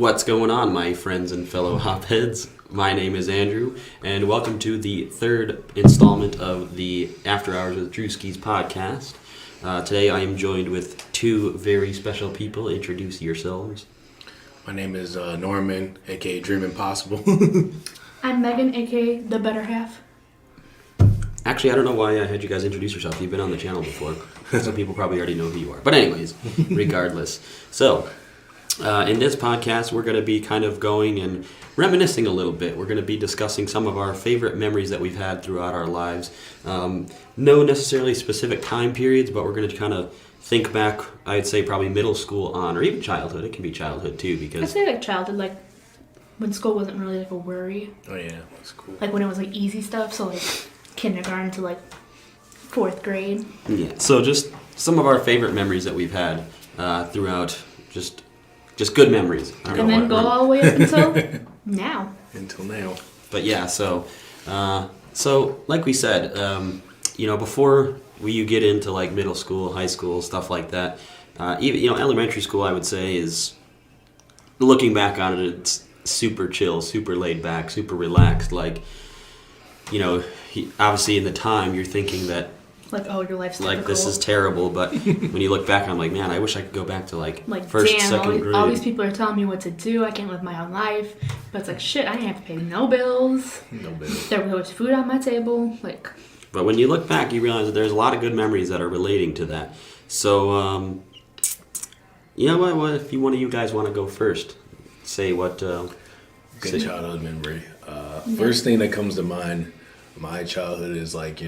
What's going on, my friends and fellow hopheads? My name is Andrew, and welcome to the third installment of the Afterhours with Drewski's podcast. Today I am joined with two very special people. Introduce yourselves. My name is Norman, a.k.a. Dream Impossible. I'm Meagn, a.k.a. the better half. Actually, I don't know why I had you guys introduce yourself. You've been on the channel before. Some people probably already know who you are. But anyways, regardless. So, in this podcast, we're going to be kind of going and reminiscing a little bit. We're going to be discussing some of our favorite memories that we've had throughout our lives. No necessarily specific time periods, but we're going to kind of think back, I'd say probably middle school on, or even childhood. It can be childhood too, because... I'd say like childhood, like when school wasn't really like a worry. Oh yeah, that's cool. Like when it was like easy stuff, so like kindergarten to like 4th grade. Yeah, so just some of our favorite memories that we've had throughout, just good memories. And then go all the way up until now. Until now. But yeah, so like we said, before you get into like middle school, high school, stuff like that, even elementary school, I would say is, looking back on it, it's super chill, super laid back, super relaxed. Like, obviously in the time you're thinking that, like, oh, your life's like typical. This is terrible, but when you look back, I'm like, man, I wish I could go back to like first, damn, second grade. All these people are telling me what to do. I can't live my own life. But it's like, shit, I didn't have to pay no bills. No bills. There was food on my table. Like. But when you look back, you realize that there's a lot of good memories that are relating to that. So, what if one of you guys want to go first? Say what... Good childhood memory. First thing that comes to mind, my childhood is like,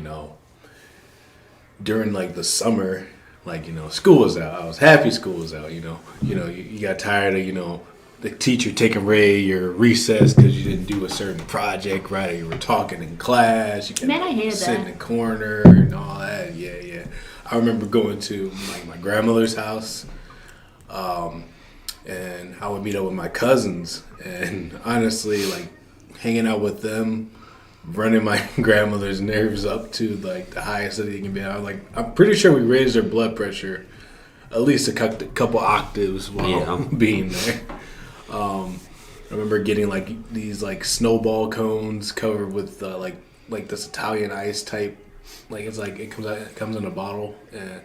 during like the summer, like, school was out. I was happy school was out, you got tired of, the teacher taking away your recess because you didn't do a certain project, right? Or you were talking in class. You Man, I hated sit in that. the corner and all that. Yeah. I remember going to like my grandmother's house, and I would meet up with my cousins, and honestly, like hanging out with them, running my grandmother's nerves up to like the highest that they can be. I'm pretty sure we raised her blood pressure at least a couple octaves while being there. I remember getting like these like snowball cones covered with like this Italian ice type. Like it comes in a bottle. And,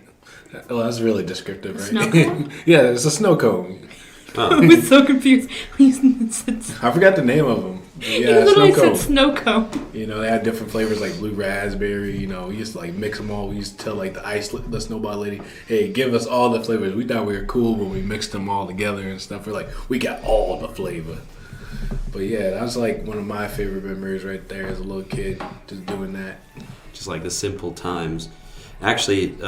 that's really descriptive, right? Snow cone? Yeah, it's a snow cone. I was so confused. I forgot the name of them. Yeah, you literally snow cone. said snow cone. They had different flavors like blue raspberry. We used to like mix them all. We used to tell like the snowball lady, "Hey, give us all the flavors." We thought we were cool when we mixed them all together and stuff. We're like, we got all the flavor. But yeah, that was like one of my favorite memories right there as a little kid, just doing that. Just like the simple times. Actually,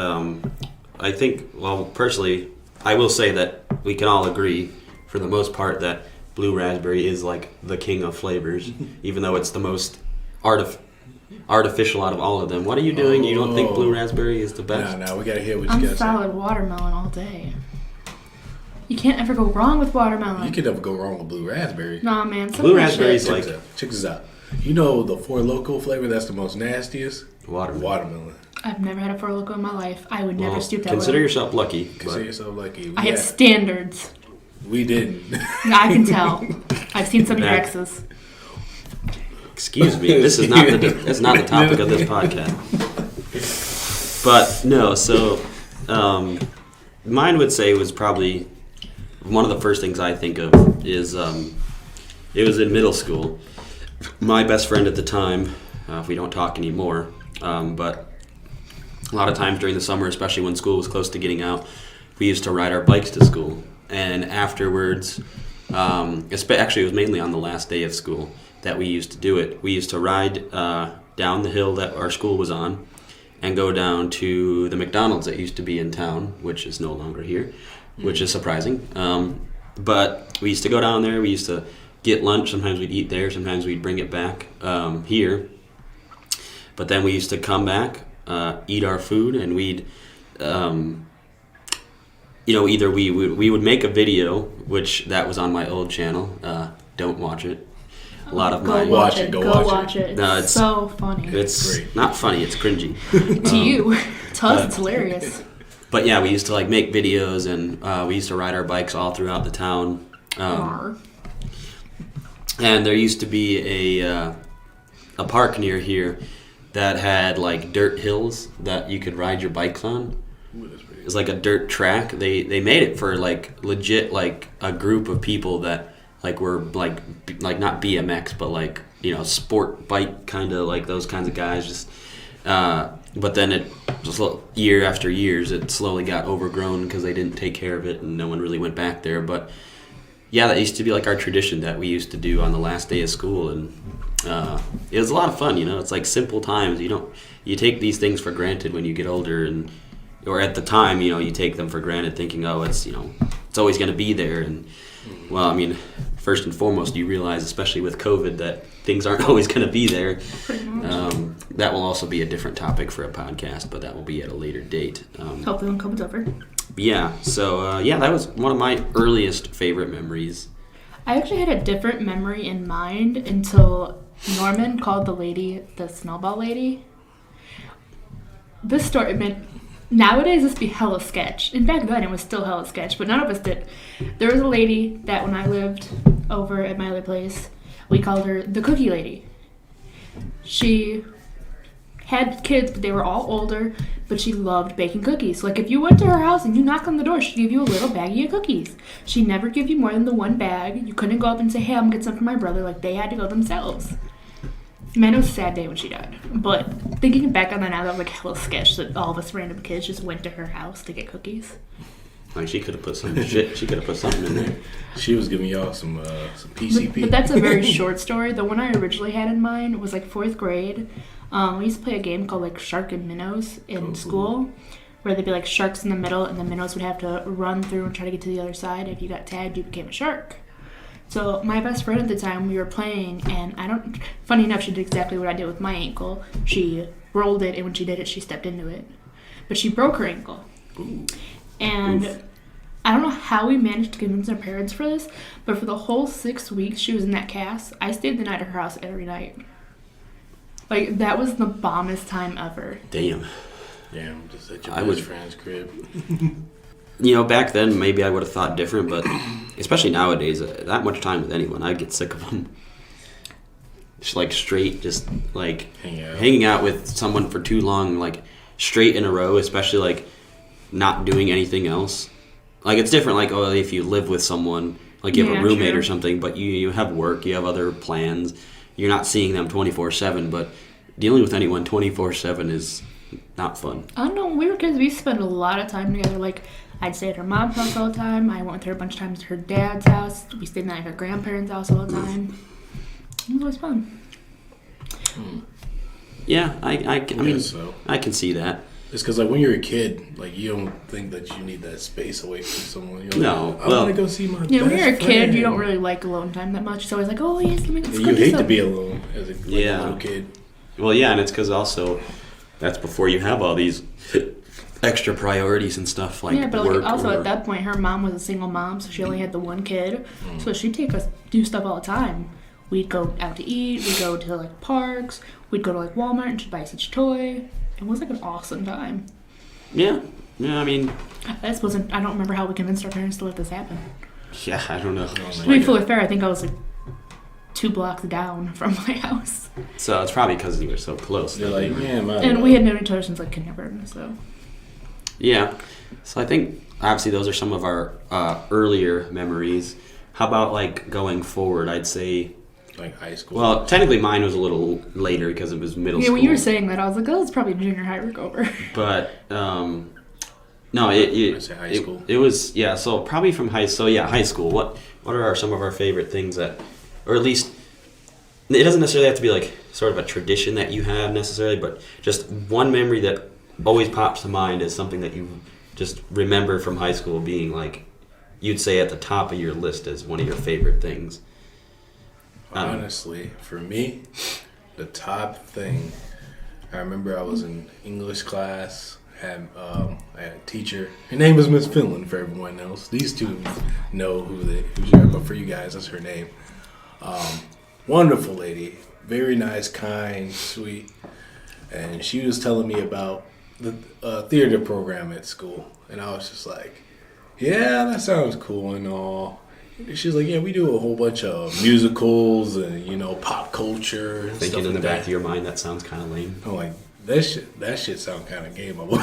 I think, personally, I will say that we can all agree, for the most part, that blue raspberry is like the king of flavors, even though it's the most artificial out of all of them. What are you doing? You don't think blue raspberry is the best? No, we gotta hear what you I'm gotta say. solid watermelon all day. You can't ever go wrong with watermelon. You could never go wrong with blue raspberry. Nah, man. Blue raspberry is like... Check this out. You know the Four Loko flavor that's the most nastiest? Watermelon. I've never had a Four Loko in my life. I would never stoop that Consider low. yourself lucky. Consider yourself lucky. I had standards. We didn't. I can tell. I've seen some of your exes. Excuse me. This is that's not the topic of this podcast. But no, so mine would say was probably one of the first things I think of is it was in middle school. My best friend at the time, we don't talk anymore, but a lot of times during the summer, especially when school was close to getting out, we used to ride our bikes to school. And afterwards, actually it was mainly on the last day of school that we used to do it. We used to ride down the hill that our school was on and go down to the McDonald's that used to be in town, which is no longer here, which is surprising. But we used to go down there. We used to get lunch. Sometimes we'd eat there. Sometimes we'd bring it back here. But then we used to come back, eat our food, and we'd... either we would make a video, which that was on my old channel. Don't watch it. A lot of Go my watch it. It's no, so funny. It's great. not funny. It's cringy. To you, to us, it's hilarious. But yeah, we used to like make videos, and we used to ride our bikes all throughout the town. And there used to be a park near here that had like dirt hills that you could ride your bikes on. It was like a dirt track. They made it for like legit like a group of people that like were like not BMX but like, you know, sport bike kind of like those kinds of guys. Just but then it just year after years it slowly got overgrown because they didn't take care of it and no one really went back there. But yeah, that used to be like our tradition that we used to do on the last day of school, and it was a lot of fun. You know, it's like simple times. You take these things for granted when you get older, and or at the time, you know, you take them for granted, thinking, oh, it's, you know, it's always going to be there. And well, I mean, first and foremost, you realize, especially with COVID, that things aren't always going to be there. That will also be a different topic for a podcast, but that will be at a later date. Hopefully when COVID's over. Yeah, so that was one of my earliest favorite memories. I actually had a different memory in mind until Norman called the lady the snowball lady. This story meant nowadays this be hella sketch. And back then it was still hella sketch, but none of us did. There was a lady that when I lived over at my other place, we called her the cookie lady. She had kids, but they were all older, but she loved baking cookies. Like, if you went to her house and you knocked on the door, she'd give you a little baggie of cookies. She'd never give you more than the one bag. You couldn't go up and say, hey, I'm going to get some for my brother. Like, they had to go themselves. Man, it was a sad day when she died. But thinking back on that now, that was like hella sketch that all of us random kids just went to her house to get cookies. Like, she could have put some shit. She could have put something in there. She was giving y'all some PCP. But that's a very short story. The one I originally had in mind was like 4th grade. We used to play a game called like Shark and Minnows in school, where there'd be like sharks in the middle, and the minnows would have to run through and try to get to the other side. If you got tagged, you became a shark. So my best friend at the time, we were playing, and funny enough, she did exactly what I did with my ankle. She rolled it, and when she did it, she stepped into it. But she broke her ankle. Ooh. And Oof. I don't know how we managed to convince our parents for this, but for the whole 6 weeks she was in that cast, I stayed the night at her house every night. Like, that was the bombest time ever. Damn. Yeah, I'm just at your best friend's crib. You know, back then, maybe I would have thought different, but especially nowadays, that much time with anyone, I'd get sick of them. Just, like, straight, just, like, hanging out with someone for too long, like, straight in a row, especially, like, not doing anything else. Like, it's different, like, oh, if you live with someone, like, you have a roommate or something, but you have work, you have other plans. You're not seeing them 24/7, but dealing with anyone 24/7 is not fun. I don't know. When we were kids, we used to spend a lot of time together. Like, I'd stay at her mom's house all the time. I went with her a bunch of times to her dad's house. We stayed at her grandparents' house all the time. It was always fun. Yeah, I mean, so. I can see that. It's because, like, when you're a kid, like, you don't think that you need that space away from someone. You're No, like, I want to go see my when you're a best kid, friend. you don't really like alone time that much. It's always like, oh, yes, let me go You hate to be alone as a little kid. Well, yeah, and it's because also that's before you have all these extra priorities and stuff like but work. like, also at that point, her mom was a single mom, so she only had the one kid. So she'd take us do stuff all the time. We'd go out to eat. We'd go to like parks. We'd go to like Walmart and she'd buy us each toy. It was like an awesome time. Yeah, I mean, I don't remember how we convinced our parents to let this happen. yeah, I don't know. To be fully fair, I think I was like 2 blocks down from my house. So it's probably because you were so close. They're like, and we had known each other since like kindergarten, so. Yeah, so I think obviously those are some of our earlier memories. How about like going forward? I'd say like high school. Well, technically mine was a little later because it was middle school. Yeah, when you were saying that, I was like, oh, it's probably junior high we're over. But no, I say high school. It was so probably from high. So yeah, high school. What are some of our favorite things that, or at least, it doesn't necessarily have to be like sort of a tradition that you have necessarily, but just one memory that always pops to mind is something that you just remember from high school being like, you'd say at the top of your list as one of your favorite things. Honestly, for me, the top thing, I remember I was in English class, I had a teacher. Her name was Miss Finland for everyone else. These two know who she are, but for you guys, that's her name. Wonderful lady, very nice, kind, sweet. And she was telling me about the theater program at school. And I was just like, yeah, that sounds cool and all. she's like, yeah, we do a whole bunch of musicals and, you know, pop culture and Thinking stuff in the like back that. of your mind, that sounds kind of lame. I'm like, that shit sound kind of gay, my boy.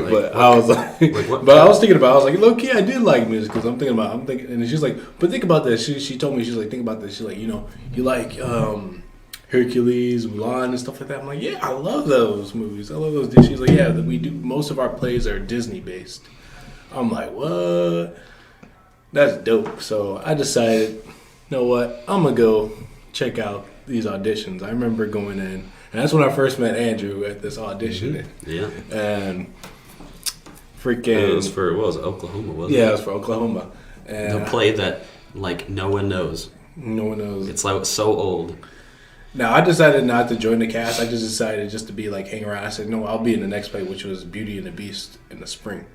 But I was like, but I was thinking about, I was like, look, yeah, I did like musicals. I'm thinking, and she's like, but think about this. She told me, she's like, think about this. She's like, you know, you like Hercules, Mulan, and stuff like that. I'm like, yeah, I love those movies. I love those. She's like, yeah, we do. Most of our plays are Disney based. I'm like, what? That's dope. So I decided, you know what? I'm gonna go check out these auditions. I remember going in. And that's when I first met Andrew at this audition. Mm-hmm. Yeah. And freaking... It was for, what was it, Oklahoma, wasn't it? Yeah, it was for Oklahoma. And the play that, like, no one knows. No one knows. It's, like, so old. Now, I decided not to join the cast. I just decided just to be, like, hang around. I said, no, I'll be in the next play, which was Beauty and the Beast in the spring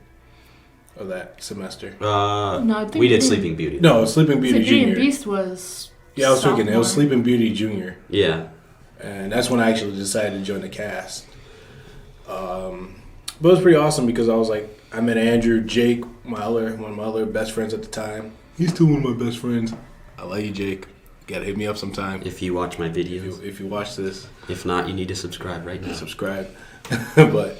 of that semester. No, I think we did Sleeping Beauty. No, Sleeping Beauty Beauty Junior. and Beast was. Yeah, I was thinking it was sophomore. Sleeping Beauty Junior. Yeah. And that's when I actually decided to join the cast. But it was pretty awesome because I was like, I met Andrew, Jake, one of my other best friends at the time. He's still one of my best friends. I love you, Jake. You gotta hit me up sometime. If you watch my videos. If you watch this, If not, you need to subscribe right now. subscribe. But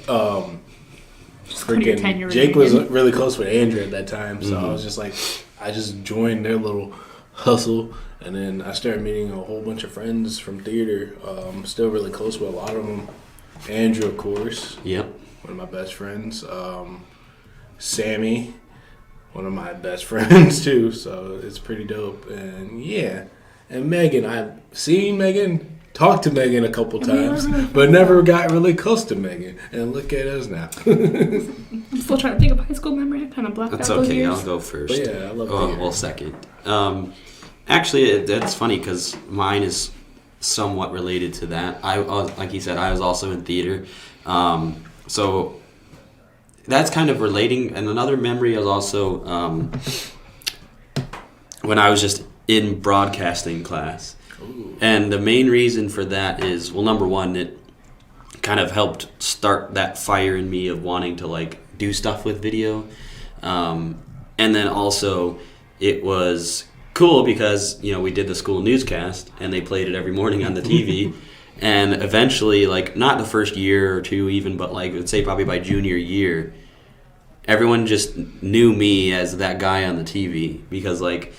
Just go to your 10-year freaking Jake was reunion. really close with Andrew at that time, so Mm-hmm. I was just like, I just joined their little hustle, and then I started meeting a whole bunch of friends from theater. Still really close with a lot of them. Andrew, of course, Yep. one of my best friends. Sammy, one of my best friends too. So it's pretty dope. And yeah, and Megan, I've seen Megan. Talked to Megan a couple times, but never got really close to Megan. And look at us now. I'm still trying to think of high school memory. I kind of blacked That's out those okay. years. I'll go first. But yeah, I love theater. Well, second. Actually, that's funny because mine is somewhat related to that. I like you said, I was also in theater, so that's kind of relating. And another memory is also when I was just in broadcasting class. Ooh. And the main reason for that is, well, number one, it kind of helped start that fire in me of wanting to like do stuff with video, and then also it was cool because we did the school newscast and they played it every morning on the TV, and eventually, like not the first year or two even, but like I'd say probably by junior year, everyone just knew me as that guy on the TV because like,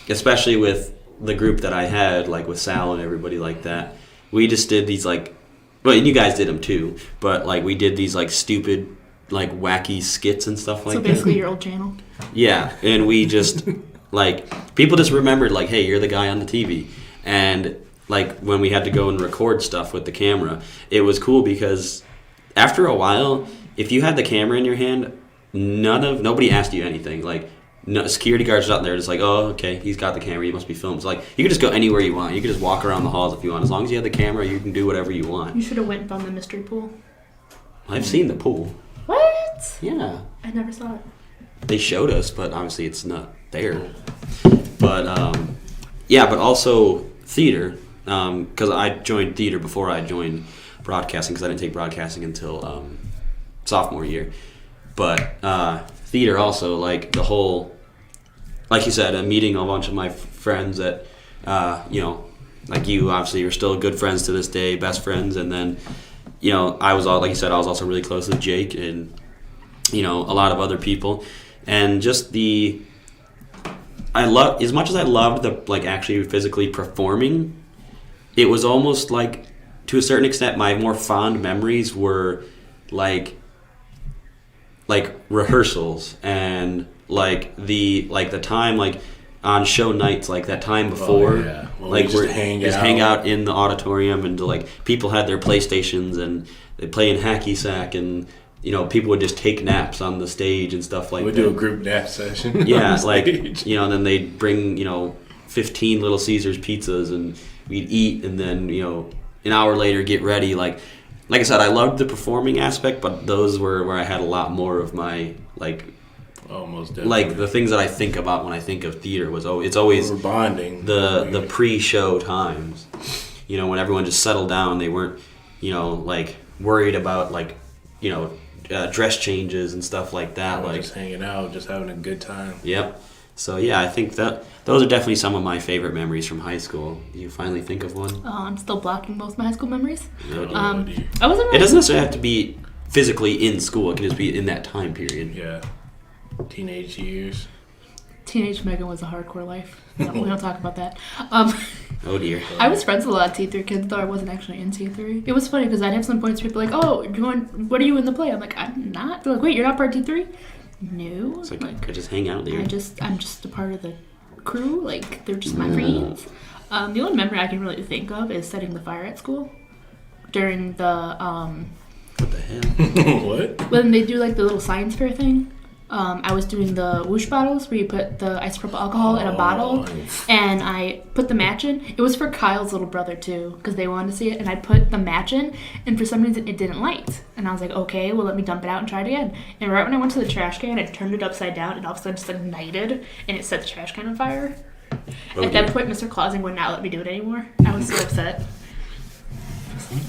especially with the group that I had, like with Sal and everybody like that, we just did these like, well, and you guys did them too, but like we did these like stupid, like wacky skits and stuff like So that. basically your old channel. Yeah, and we just like people just remembered like, hey, you're the guy on the TV, and like when we had to go and record stuff with the camera, it was cool because after a while, if you had the camera in your hand, nobody asked you anything. Like, no, security guards out there just like, oh, okay, he's got the camera, he must be filmed. So like, you could just go anywhere you want. You could just walk around the halls if you want. As long as you have the camera, you can do whatever you want. You should have went on the mystery pool. I've seen the pool. What? Yeah. I never saw it. They showed us, but obviously it's not there. But, yeah, but also theater, because I joined theater before I joined broadcasting, because I didn't take broadcasting until sophomore year. But theater also, like the whole, like you said, meeting a bunch of my friends that, like you, obviously, you're still good friends to this day, best friends, and then, I was all, like you said, I was also really close with Jake and, a lot of other people, and just as much as I loved the, like, actually physically performing, it was almost like, to a certain extent, my more fond memories were, like rehearsals and, like, the time, like, on show nights, like, that time before, yeah. Well, like, we just we're hang hang out. out in the auditorium, and, like, people had their PlayStations, and they play in hacky sack, and, people would just take naps on the stage and stuff like We'd that. do a group nap session. Yeah, on like, stage. and then they'd bring, 15 Little Caesars pizzas, and we'd eat, and then, an hour later get ready. Like I said, I loved the performing aspect, but those were where I had a lot more of my, like, Almost definitely. like the things that I think about when I think of theater was it's always We're bonding. the pre-show times, when everyone just settled down. They weren't, like worried about like, dress changes and stuff like that. Like, just hanging out, just having a good time. yep. So yeah, I think that those are definitely some of my favorite memories from high school. You finally think of one? I'm still blocking both my high school memories. No, I wasn't it really... doesn't necessarily have to be physically in school. It can just be in that time period. Yeah. Teenage years. Teenage Meagn was a hardcore life. No, we don't talk about that. Oh dear. I was friends with a lot of T3 kids, though I wasn't actually in T3. It was funny because I'd have some points where people like, oh, what are you in the play? I'm like, I'm not. They're like, wait, you're not part of T3? No. It's like I just hang out there. I'm just a part of the crew. Like, they're just my friends. The only memory I can really think of is setting the fire at school during the What the hell? What? when they do like the little science fair thing. I was doing the whoosh bottles where you put the isopropyl alcohol in a bottle, and I put the match in. It was for Kyle's little brother too, because they wanted to see it, and I put the match in, and for some reason it didn't light. And I was like, okay, well let me dump it out and try it again. And right when I went to the trash can, I turned it upside down, and all of a sudden just ignited, and it set the trash can on fire. At that point, Mr. Clausing would not let me do it anymore. I was so upset.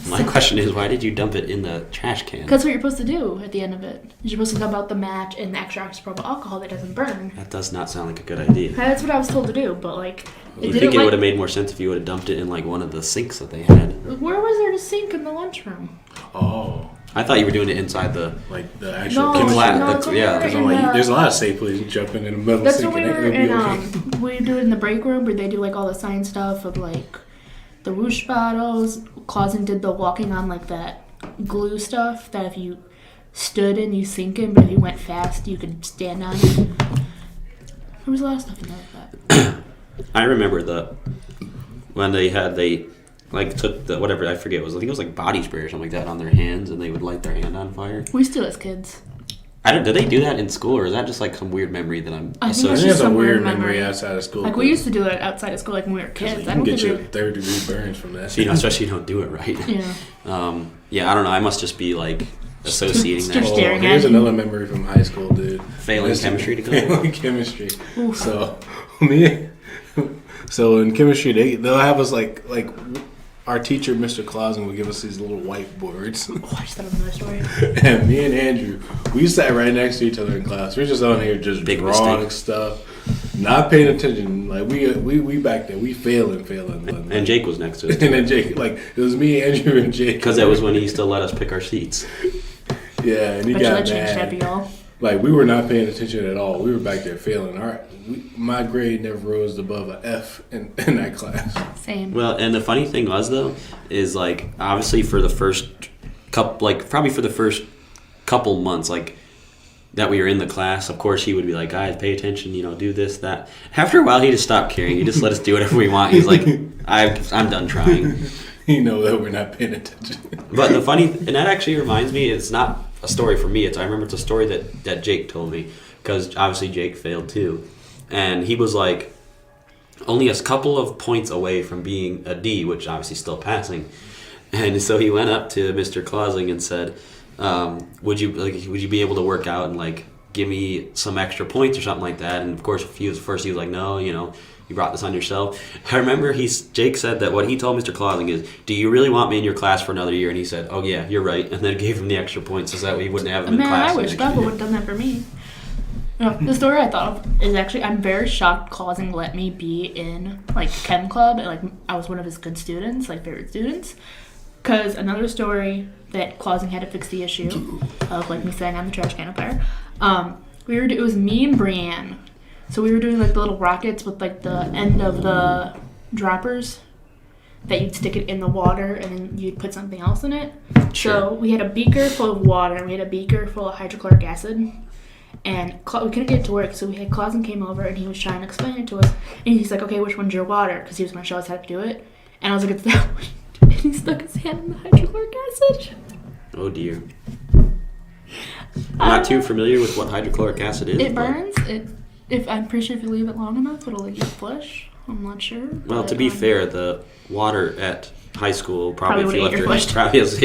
My question is, why did you dump it in the trash can? Because what you're supposed to do at the end of it. You're supposed to dump out the match and the extra isopropyl alcohol that doesn't burn. That does not sound like a good idea. That's what I was told to do, but like... You think it would have made more sense if you would have dumped it in like one of the sinks that they had? Where was there a sink in the lunchroom? Oh. I thought you were doing it inside the... Like the actual No, chemistry. yeah, Because I'm like, there's a lot of safe places jumping in the middle That's sink when we and were it'll be in, okay. we do it in the break room where they do like all the science stuff of like the whoosh bottles. Clausen did the walking on like that glue stuff that if you stood in, you sink in, but if you went fast, you could stand on it. There was a lot of stuff in there like that. I remember when they like took the whatever, I forget, I think it was like body spray or something like that on their hands, and they would light their hand on fire. We used to as kids. Did they do that in school, or is that just like some weird memory that I'm I think associating? I think just it's a some weird weird memory memory. outside of school. Like we used to do it outside of school, like when we were kids. You I can don't get think your third-degree burns from that. So, especially if you don't do it right. Yeah. Yeah, I don't know. I must just be like associating that. Just staring at Here's you. another memory from high school, dude. Failing chemistry to go. Failing chemistry. Oof. So in chemistry, they'll have us like our teacher, Mr. Clausen, would give us these little whiteboards. Oh, I just thought of another story. And me and Andrew, we sat right next to each other in class. We're just on here just Big drawing mistake. stuff, not paying attention. Like we back there, we failing. And Jake was next to us. And then Jake, like it was me, Andrew, and Jake. Because that was when he used to let us pick our seats. Yeah, and he But got that changed mad. that, y'all. Like we were not paying attention at all. We were back there failing. My grade never rose above an F in that class. Same. Well, and the funny thing was though, is like obviously for the first couple months, like that we were in the class, of course he would be like, guys, pay attention, do this, that. After a while, he just stopped caring. He just let us do whatever we want. He's like, I'm done trying. You know that we're not paying attention. But the funny, and that actually reminds me, it's not a story for me. I remember it's a story that Jake told me, because obviously Jake failed too, and he was like only a couple of points away from being a D, which obviously still passing, and so he went up to Mr. Clausing and said, "Would you be able to work out and like give me some extra points or something like that?" And of course, he was like, "No, you brought this on yourself." I remember Jake said that what he told Mr. Clausing is, "Do you really want me in your class for another year?" And he said, "Oh yeah, you're right," and then gave him the extra points so that we wouldn't have him in Man, class. I wish God would have done that for me. The story I thought of is actually, I'm very shocked Clausing let me be in like chem club, and like I was one of his good students, like favorite students. Because another story that Clausing had to fix the issue of like me sitting on the trash can of fire. It was me and Brienne. So we were doing like the little rockets with like the end of the droppers that you'd stick it in the water and then you'd put something else in it. Sure. So we had a beaker full of water and we had a beaker full of hydrochloric acid. And we couldn't get it to work, so we had Clausen came over and he was trying to explain it to us. And he's like, "Okay, which one's your water?" Because he was going to show us how to do it. And I was like, "It's that one." And he stuck his hand in the hydrochloric acid. Oh dear. I'm not too familiar with what hydrochloric acid is. It burns. I'm pretty sure if you leave it long enough, it'll like get flush. I'm not sure. Well, to be fair, the water at high school Probably if you would left eat your flesh.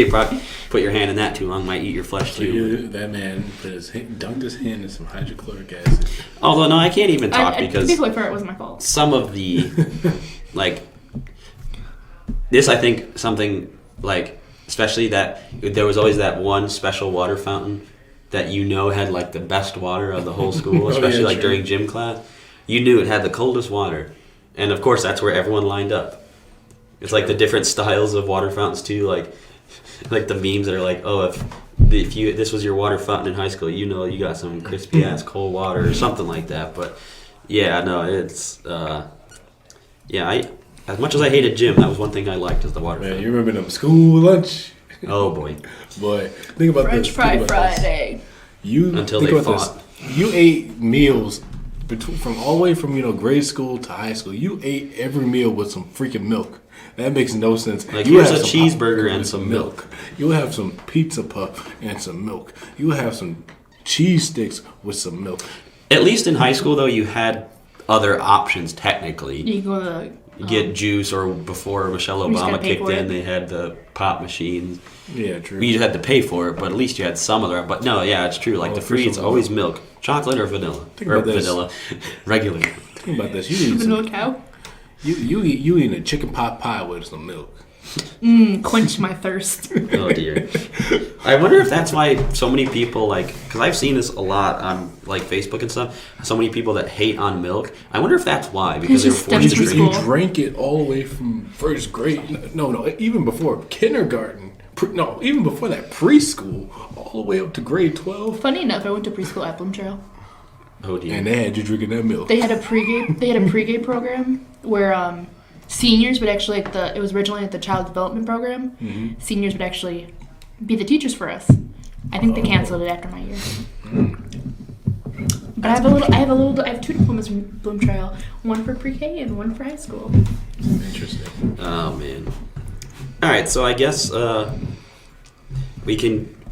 probably put your hand in that too long might eat your flesh too. That man dunked his hand in some hydrochloric acid. Although no, I can't even talk because to be fair, it wasn't my fault. some of the like this, I think something like especially that there was always that one special water fountain that had like the best water of the whole school, especially yeah, like true. during gym class. you knew it had the coldest water. And of course, that's where everyone lined up. It's like the different styles of water fountains too, like the memes that are like, oh, if you this was your water fountain in high school, you know you got some crispy ass cold water or something like that. But yeah, no, it's as much as I hated gym, that was one thing I liked is the water Man, fountain. you remember them school lunch? Oh boy, Boy, think about French this. fry Think about this. Friday. Until think they about fought. this. You ate meals from all the way from grade school to high school. You ate every meal with some freaking milk. That makes no sense. Like, You here's have a some cheeseburger popcorn and with some milk. You have some pizza puff and some milk. You have some cheese sticks with some milk. At least in high school though, you had other options technically. You go to You get juice, or before Michelle You just Obama gotta pay kicked for in, it. they had the pop machines. Yeah, true. You had to pay for it, but at least you had some other. But no, yeah, it's true. Like Oh, the free, it's official always milk, chocolate or vanilla, Think or about this. vanilla, regular. Think about this. You eat vanilla some, cow. you eating a chicken pot pie with some milk. Quench my thirst. Oh dear. I wonder if that's why so many people because I've seen this a lot on like Facebook and stuff. So many people that hate on milk. I wonder if that's why because they were just forced to stems from drink. You school. drank it all the way from first grade. No, even before kindergarten. Even before that, preschool, all the way up to grade 12. Funny enough, I went to preschool at Bloom Trail. Oh dear. And they had you drinking that milk. They had a pregame program where seniors would actually it was originally the child development program. Mm-hmm. Seniors would actually be the teachers for us. I think they canceled it after my year. But I have 2 diplomas from Bloom Trail, one for pre-K and one for high school. Interesting. Oh man. All right, so I guess the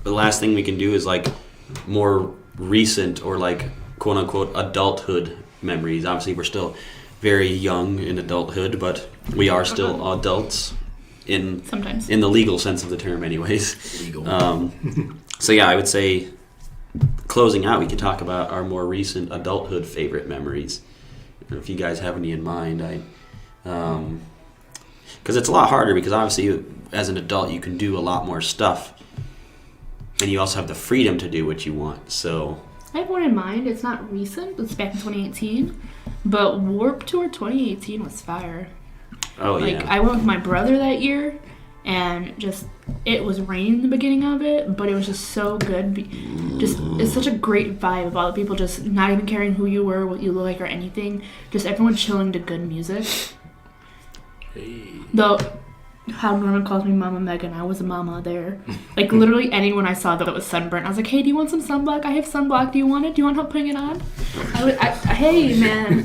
last thing we can do is like more recent or like quote unquote adulthood memories. Obviously, we're still very young in adulthood, but we are still adults Sometimes. in the legal sense of the term, anyways. Legal. So yeah, I would say closing out, we could talk about our more recent adulthood favorite memories. If you guys have any in mind, because it's a lot harder because obviously as an adult you can do a lot more stuff and you also have the freedom to do what you want. So I have one in mind. It's not recent. It's back in 2018. But Warped Tour 2018 was fire. oh Like, yeah, I went with my brother that year, and it was raining in the beginning of it, but it was just so good. It's such a great vibe of all the people just not even caring who you were, what you look like, or anything. Just everyone chilling to good music. Hey. Though, how Norman calls me Mama Megan, I was a mama there. Like, literally anyone I saw that was sunburnt, I was like, hey, do you want some sunblock? I have sunblock. Do you want it? Do you want help putting it on? Hey, man.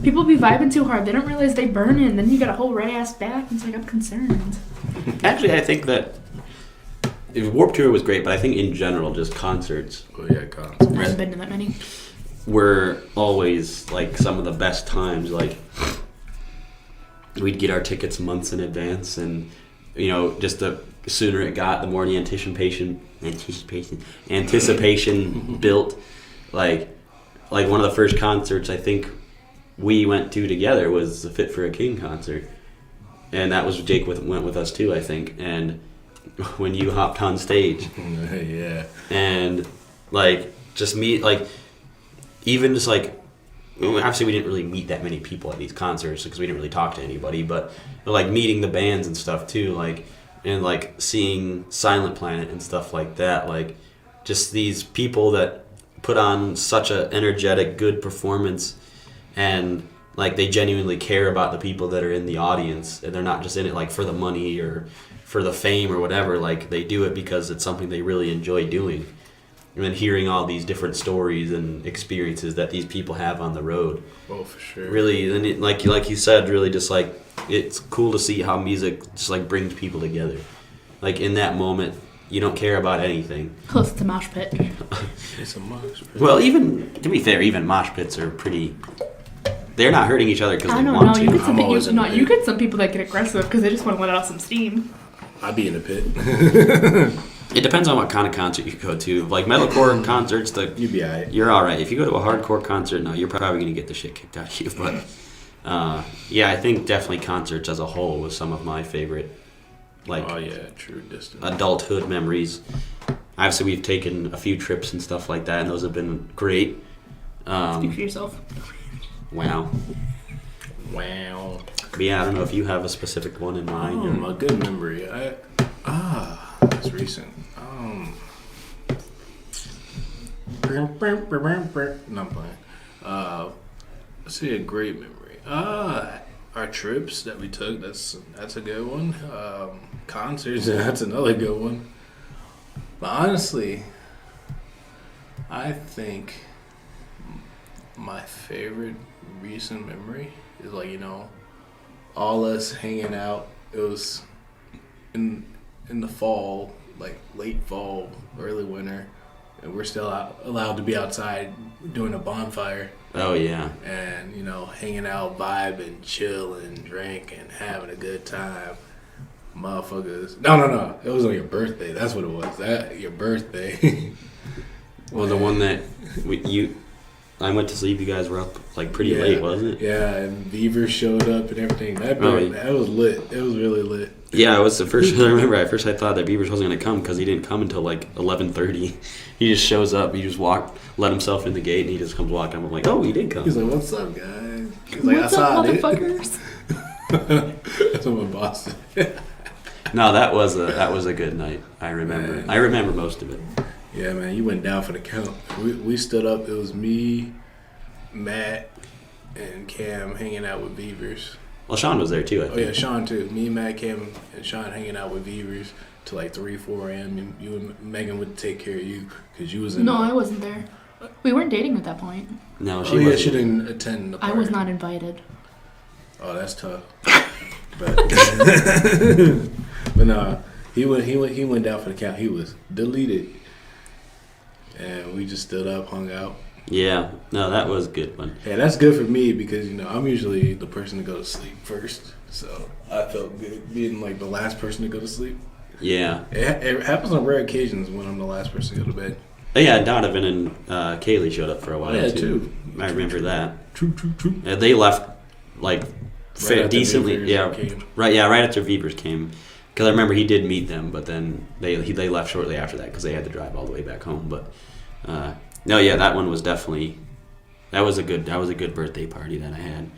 People be vibing too hard. They don't realize they burn it, and then you got a whole red ass back. It's like, I'm concerned. actually I think that Warped Tour was great, but I think in general just concerts Oh yeah, concerts. I haven't been to that many. were always like some of the best times. Like we'd get our tickets months in advance, and just the sooner it got, the more the anticipation built. Like one of the first concerts I think we went to together was the Fit for a King concert, and that was Jake went with us too, I think. And when you hopped on stage, Yeah. and just meet even just obviously we didn't really meet that many people at these concerts because we didn't really talk to anybody, but meeting the bands and stuff too, and seeing Silent Planet and stuff like that, just these people that put on such a energetic, good performance, and they genuinely care about the people that are in the audience, and they're not just in it for the money or for the fame or whatever. They do it because it's something they really enjoy doing. And then hearing all these different stories and experiences that these people have on the road. Oh, for sure. Really, and it, like you said, really just it's cool to see how music just brings people together. In that moment, you don't care about anything. Close to mosh pit. It's a mosh pit. Well, even to be fair, even mosh pits are pretty. They're not hurting each other because I they don't want know. to. You get I'm always in the pit. you get some people that get aggressive because they just want to let out some steam. I'd be in the pit. It depends on what kind of concert you go to. Metalcore concerts, You'd be alright. you're all right. If you go to a hardcore concert, no, you're probably going to get the shit kicked out of you. But yeah, I think definitely concerts as a whole was some of my favorite, Oh yeah, true distance. adulthood memories. Obviously, we've taken a few trips and stuff like that, and those have been great. Speak for yourself. Wow. Wow. But yeah, I don't know if you have a specific one in mind. A good memory. That's recent. No, I'm playing. Let's see, a great memory. Our trips that we took, that's a good one. Concerts, that's another good one. But honestly, I think my favorite recent memory is all us hanging out. It was in the fall, like late fall, early winter, and we're still allowed to be outside doing a bonfire. Oh yeah. And hanging out, vibing, chilling, drinking, having a good time. Motherfuckers. No. It was on your birthday. That's what it was. Your birthday. Well, the one that I went to sleep. You guys were up like pretty late, wasn't it? Yeah, and Beaver showed up and everything. That was lit. It was really lit. Yeah, it was the first. I remember at first I thought that Beavers wasn't gonna come because he didn't come until like 11:30. He just shows up. He just let himself in the gate, and he just comes walking. I'm like, oh, he did come. He's like, what's up, guys? He's like, what's up, motherfuckers? That's what my boss said. No, that was a good night. I remember. Man. I remember most of it. Yeah, man, you went down for the count. We stood up. It was me, Matt, and Cam hanging out with Beavers. Well, Sean was there too, I think. Oh, yeah, Sean, too. Me, Matt, Cam, and Sean hanging out with Beavers till like 3, 4 a.m. And you and Meagn would take care of you because you was in. No, I wasn't there. We weren't dating at that point. No, she wasn't. She didn't attend the party. I was not invited. Oh, that's tough. But no, he went down for the count. He was deleted, and we just stood up, hung out. Yeah, no, that was a good one. Yeah, that's good for me because I'm usually the person to go to sleep first, so I felt good being like the last person to go to sleep. Yeah, it happens on rare occasions when I'm the last person to go to bed. Oh, yeah, Donovan and Kaylee showed up for a while too. I remember that. True. They left like Right decently. Came. Right after Vepers came, because I remember he did meet them, but then they left shortly after that because they had to drive all the way back home. But no, yeah, that one was definitely that was a good birthday party that I had.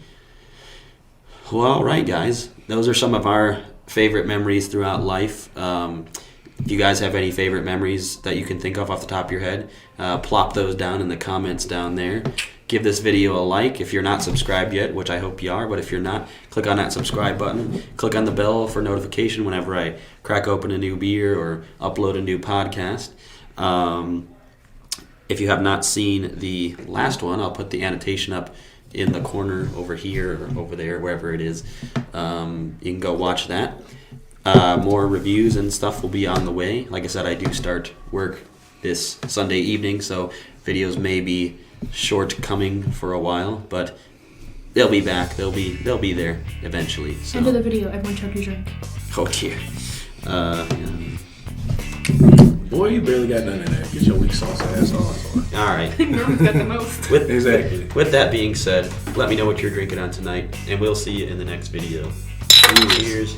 Well, all right, guys, those are some of our favorite memories throughout life. If you guys have any favorite memories that you can think of off the top of your head, plop those down in the comments down there. Give this video a like if you're not subscribed yet, which I hope you are, but if you're not, click on that subscribe button. Click on the bell for notification whenever I crack open a new beer or upload a new podcast. If you have not seen the last one, I'll put the annotation up in the corner over here or over there, wherever it is. You can go watch that. More reviews and stuff will be on the way. Like I said, I do start work this Sunday evening, so videos may be short coming for a while, but they'll be back. They'll be there eventually. So. End of the video. Everyone chug your drink. Oh dear. Boy, you barely got none in there. Get your weak sauce ass on. All right. Norman's got the most. Exactly. With that being said, let me know what you're drinking on tonight, and we'll see you in the next video. Cheers.